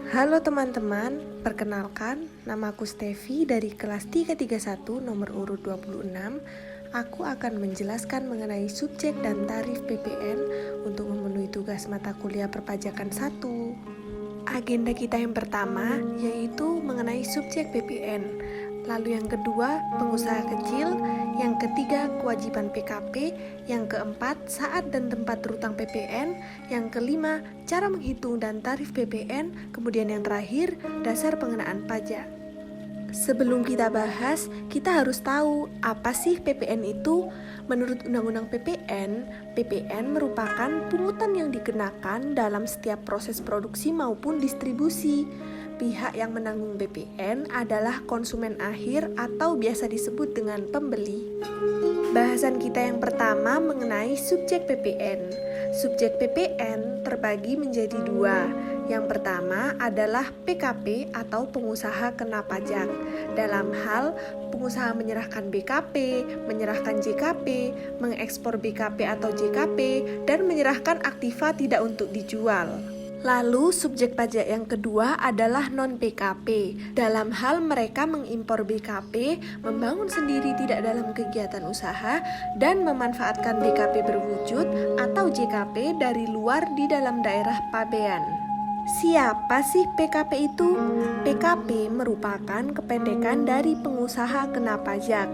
Halo teman-teman, perkenalkan namaku Stevi dari kelas 331 nomor urut 26. Aku akan menjelaskan mengenai subjek dan tarif PPN untuk memenuhi tugas mata kuliah perpajakan 1. Agenda kita yang pertama yaitu mengenai subjek PPN. Lalu yang kedua, pengusaha kecil. Yang ketiga, kewajiban PKP. Yang keempat, saat dan tempat berutang PPN. Yang kelima, cara menghitung dan tarif PPN. Kemudian yang terakhir, dasar pengenaan pajak. Sebelum kita bahas, kita harus tahu apa sih PPN itu. Menurut Undang-Undang PPN, PPN merupakan pungutan yang dikenakan dalam setiap proses produksi maupun distribusi. Pihak yang menanggung PPN adalah konsumen akhir atau biasa disebut dengan pembeli. Bahasan kita yang pertama mengenai subjek PPN. Subjek PPN terbagi menjadi dua. Yang pertama adalah PKP atau pengusaha kena pajak. Dalam hal pengusaha menyerahkan BKP, menyerahkan JKP, mengekspor BKP atau JKP, dan menyerahkan aktiva tidak untuk dijual. Lalu subjek pajak yang kedua adalah non-PKP. Dalam hal mereka mengimpor BKP, membangun sendiri tidak dalam kegiatan usaha, dan memanfaatkan BKP berwujud atau JKP dari luar di dalam daerah pabean. Siapa sih PKP itu? PKP merupakan kependekan dari pengusaha kena pajak.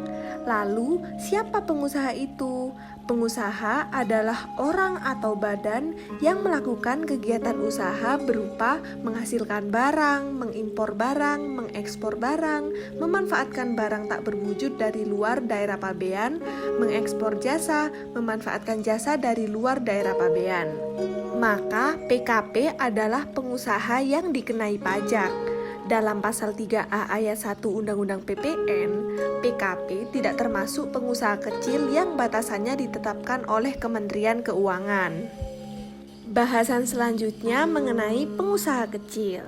Lalu, siapa pengusaha itu? Pengusaha adalah orang atau badan yang melakukan kegiatan usaha berupa menghasilkan barang, mengimpor barang, mengekspor barang, memanfaatkan barang tak berwujud dari luar daerah pabean, mengekspor jasa, memanfaatkan jasa dari luar daerah pabean. Maka PKP adalah pengusaha yang dikenai pajak. Dalam pasal 3A ayat 1 Undang-Undang PPN, PKP tidak termasuk pengusaha kecil yang batasannya ditetapkan oleh Kementerian Keuangan. Bahasan selanjutnya mengenai pengusaha kecil.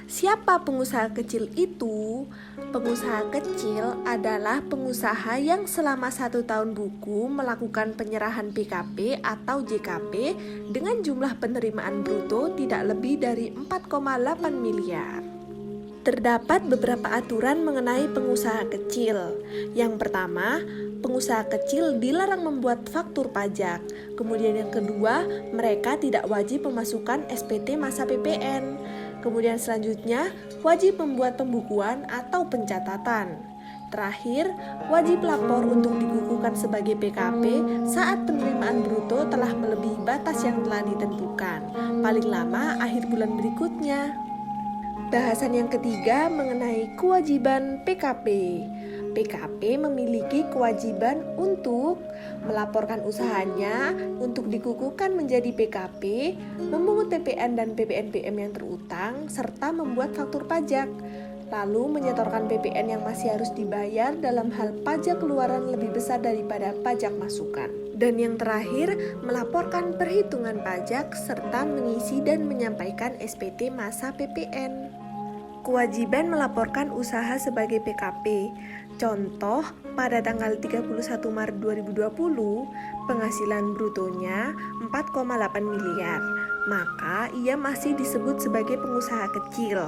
Siapa pengusaha kecil itu? Pengusaha kecil adalah pengusaha yang selama 1 tahun buku melakukan penyerahan PKP atau JKP dengan jumlah penerimaan bruto tidak lebih dari 4,8 miliar. Terdapat beberapa aturan mengenai pengusaha kecil. Yang pertama, pengusaha kecil dilarang membuat faktur pajak. Kemudian yang kedua, mereka tidak wajib memasukkan SPT masa PPN. Kemudian selanjutnya, wajib membuat pembukuan atau pencatatan. Terakhir, wajib lapor untuk dikukuhkan sebagai PKP saat penerimaan bruto telah melebihi batas yang telah ditentukan, paling lama akhir bulan berikutnya. Bahasan yang ketiga mengenai kewajiban PKP. PKP memiliki kewajiban untuk melaporkan usahanya untuk dikukuhkan menjadi PKP, memungut PPN dan PPNBM yang terutang, serta membuat faktur pajak. Lalu menyetorkan PPN yang masih harus dibayar dalam hal pajak keluaran lebih besar daripada pajak masukan. Dan yang terakhir, melaporkan perhitungan pajak serta mengisi dan menyampaikan SPT masa PPN. Kewajiban melaporkan usaha sebagai PKP. Contoh, pada tanggal 31 Maret 2020, penghasilan brutonya 4,8 miliar. Maka ia masih disebut sebagai pengusaha kecil.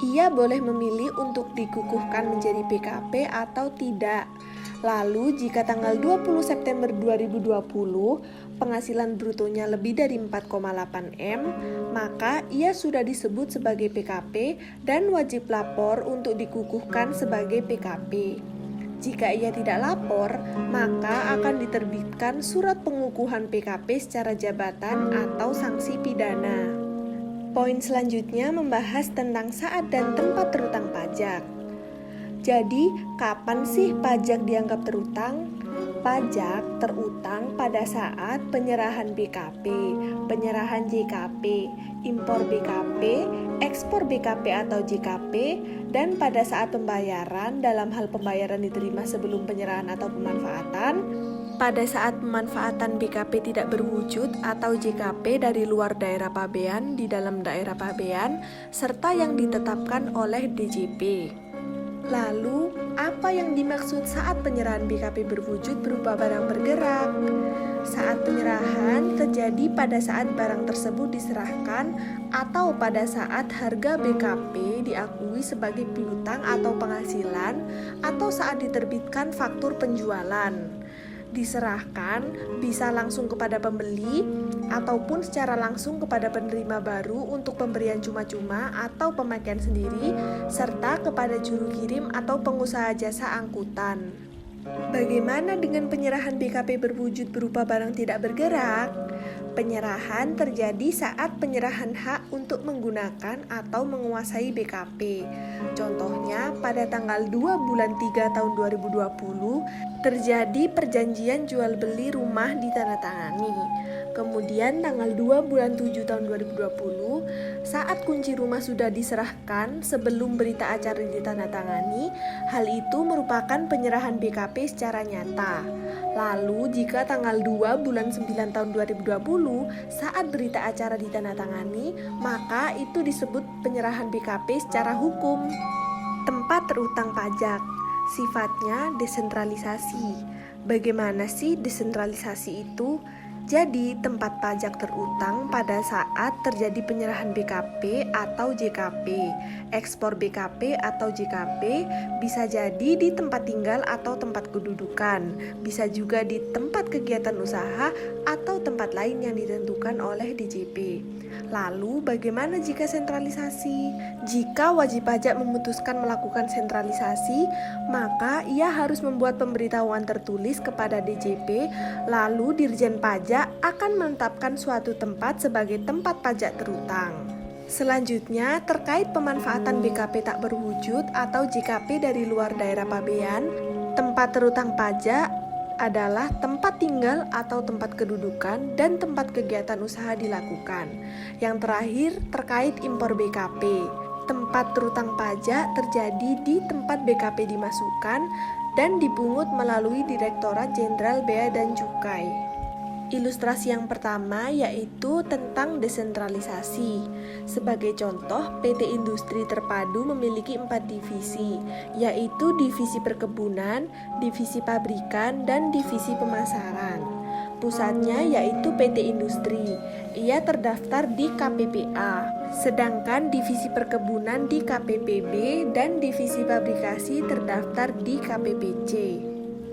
Ia boleh memilih untuk dikukuhkan menjadi PKP atau tidak. Lalu jika tanggal 20 September 2020 penghasilan brutonya lebih dari 4,8 M, maka ia sudah disebut sebagai PKP dan wajib lapor untuk dikukuhkan sebagai PKP. Jika ia tidak lapor, maka akan diterbitkan surat pengukuhan PKP secara jabatan atau sanksi pidana. Poin selanjutnya membahas tentang saat dan tempat terutang pajak. Jadi, kapan sih pajak dianggap terutang? Pajak terutang pada saat penyerahan BKP, penyerahan JKP, impor BKP, ekspor BKP atau JKP, dan pada saat pembayaran dalam hal pembayaran diterima sebelum penyerahan atau pemanfaatan, pada saat pemanfaatan BKP tidak berwujud atau JKP dari luar daerah pabean di dalam daerah pabean, serta yang ditetapkan oleh DJP. Lalu, apa yang dimaksud saat penyerahan BKP berwujud berupa barang bergerak? Saat penyerahan terjadi pada saat barang tersebut diserahkan atau pada saat harga BKP diakui sebagai piutang atau penghasilan atau saat diterbitkan faktur penjualan. Diserahkan bisa langsung kepada pembeli ataupun secara langsung kepada penerima baru untuk pemberian cuma-cuma atau pemakaian sendiri serta kepada juru kirim atau pengusaha jasa angkutan. Bagaimana dengan penyerahan BKP berwujud berupa barang tidak bergerak? Penyerahan terjadi saat penyerahan hak untuk menggunakan atau menguasai BKP. Contohnya, pada tanggal 2 bulan 3 tahun 2020, terjadi perjanjian jual beli rumah ditandatangani. Kemudian tanggal 2 bulan 7 tahun 2020, saat kunci rumah sudah diserahkan sebelum berita acara ditandatangani, hal itu merupakan penyerahan BKP secara nyata. Lalu jika tanggal 2 bulan 9 tahun 2020, saat berita acara ditandatangani, maka itu disebut penyerahan BKP secara hukum. Tempat terutang pajak, sifatnya desentralisasi. Bagaimana sih desentralisasi itu? Jadi, tempat pajak terutang pada saat terjadi penyerahan BKP atau JKP. Ekspor BKP atau JKP bisa jadi di tempat tinggal atau tempat kedudukan, bisa juga di tempat kegiatan usaha atau tempat lain yang ditentukan oleh DJP. Lalu, bagaimana jika sentralisasi? Jika wajib pajak memutuskan melakukan sentralisasi, maka ia harus membuat pemberitahuan tertulis kepada DJP, lalu Dirjen Pajak akan menetapkan suatu tempat sebagai tempat pajak terutang. Selanjutnya, terkait pemanfaatan BKP tak berwujud atau JKP dari luar daerah pabean, tempat terutang pajak adalah tempat tinggal atau tempat kedudukan dan tempat kegiatan usaha dilakukan. Yang terakhir, terkait impor BKP. Tempat terutang pajak terjadi di tempat BKP dimasukkan dan dipungut melalui Direktorat Jenderal Bea dan Cukai. Ilustrasi yang pertama yaitu tentang desentralisasi. Sebagai contoh, PT Industri Terpadu memiliki 4 divisi, yaitu divisi perkebunan, divisi pabrikan, dan divisi pemasaran. Pusatnya yaitu PT Industri. Ia terdaftar di KPPA, sedangkan divisi perkebunan di KPPB dan divisi pabrikasi terdaftar di KPPC.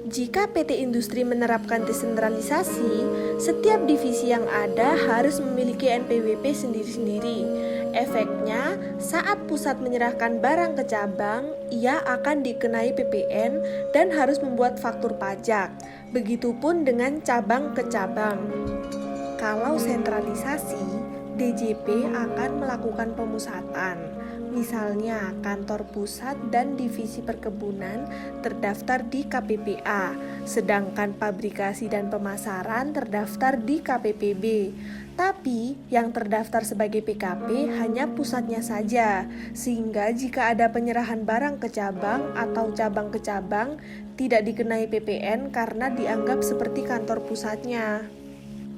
Jika PT Industri menerapkan desentralisasi, setiap divisi yang ada harus memiliki NPWP sendiri-sendiri. Efeknya, saat pusat menyerahkan barang ke cabang, ia akan dikenai PPN dan harus membuat faktur pajak. Begitupun dengan cabang ke cabang. Kalau sentralisasi, DJP akan melakukan pemusatan. Misalnya, kantor pusat dan divisi perkebunan terdaftar di KPPA, sedangkan pabrikasi dan pemasaran terdaftar di KPPB. Tapi, yang terdaftar sebagai PKP hanya pusatnya saja, sehingga jika ada penyerahan barang ke cabang atau cabang ke cabang, tidak dikenai PPN karena dianggap seperti kantor pusatnya.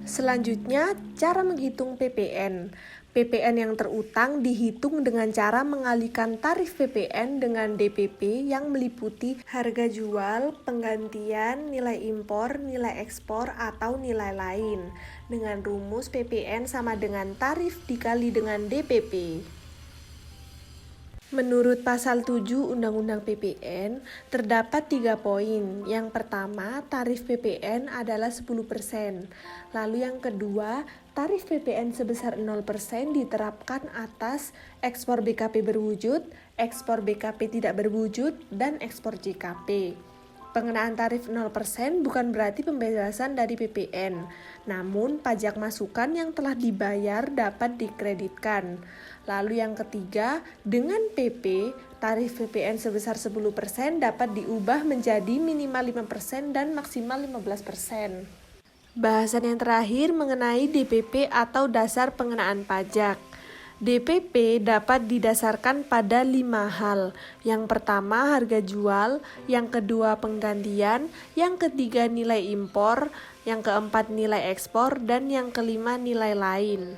Selanjutnya, cara menghitung PPN. PPN yang terutang dihitung dengan cara mengalihkan tarif PPN dengan DPP yang meliputi harga jual, penggantian, nilai impor, nilai ekspor, atau nilai lain. Dengan rumus PPN sama dengan tarif dikali dengan DPP. Menurut pasal 7 Undang-Undang PPN, terdapat 3 poin. Yang pertama, tarif PPN adalah 10%. Lalu yang kedua, tarif PPN sebesar 0% diterapkan atas ekspor BKP berwujud, ekspor BKP tidak berwujud, dan ekspor JKP. Pengenaan tarif 0% bukan berarti pembebasan dari PPN, namun pajak masukan yang telah dibayar dapat dikreditkan. Lalu yang ketiga, dengan PP, tarif PPN sebesar 10% dapat diubah menjadi minimal 5% dan maksimal 15%. Bahasan yang terakhir mengenai DPP atau dasar pengenaan pajak. DPP dapat didasarkan pada 5 hal. Yang pertama harga jual, yang kedua penggantian, yang ketiga nilai impor, yang keempat nilai ekspor, dan yang kelima nilai lain.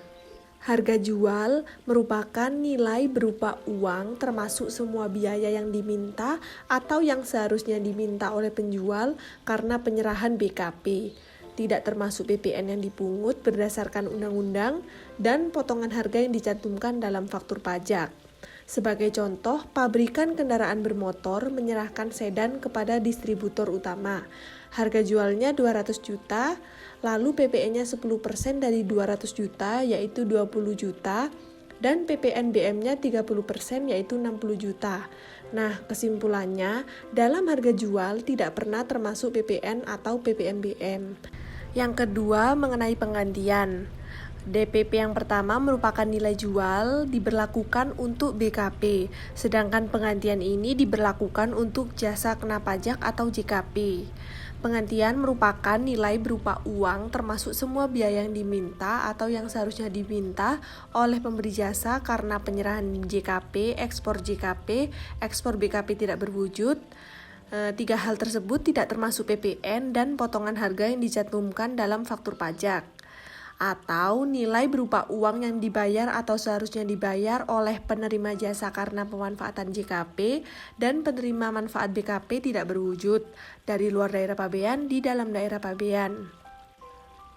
Harga jual merupakan nilai berupa uang termasuk semua biaya yang diminta atau yang seharusnya diminta oleh penjual karena penyerahan BKP. Tidak termasuk PPN yang dipungut berdasarkan undang-undang dan potongan harga yang dicantumkan dalam faktur pajak. Sebagai contoh, pabrikan kendaraan bermotor menyerahkan sedan kepada distributor utama. Harga jualnya 200 juta, lalu PPN-nya 10% dari 200 juta yaitu 20 juta, dan PPNBM-nya 30% yaitu 60 juta. Nah, kesimpulannya, dalam harga jual tidak pernah termasuk PPN atau PPNBM. Yang kedua, mengenai penggantian. DPP yang pertama merupakan nilai jual diberlakukan untuk BKP, sedangkan penggantian ini diberlakukan untuk jasa kena pajak atau JKP. Penggantian merupakan nilai berupa uang termasuk semua biaya yang diminta atau yang seharusnya diminta oleh pemberi jasa karena penyerahan JKP, ekspor BKP tidak berwujud. Tiga hal tersebut tidak termasuk PPN dan potongan harga yang dicantumkan dalam faktur pajak. Atau nilai berupa uang yang dibayar atau seharusnya dibayar oleh penerima jasa karena pemanfaatan JKP dan penerima manfaat BKP tidak berwujud dari luar daerah pabean di dalam daerah pabean.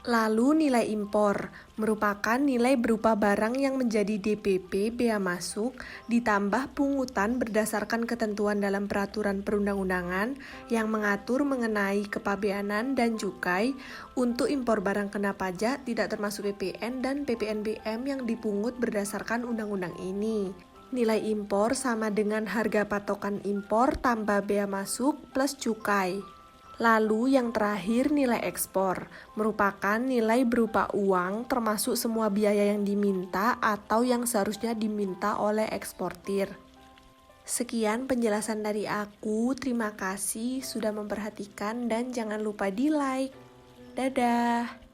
Lalu nilai impor merupakan nilai berupa barang yang menjadi DPP bea masuk ditambah pungutan berdasarkan ketentuan dalam peraturan perundang-undangan yang mengatur mengenai kepabeanan dan cukai untuk impor barang kena pajak tidak termasuk PPN dan PPNBM yang dipungut berdasarkan undang-undang ini. Nilai impor sama dengan harga patokan impor tambah bea masuk plus cukai. Lalu yang terakhir nilai ekspor, merupakan nilai berupa uang termasuk semua biaya yang diminta atau yang seharusnya diminta oleh eksportir. Sekian penjelasan dari aku, terima kasih sudah memperhatikan dan jangan lupa di like. Dadah!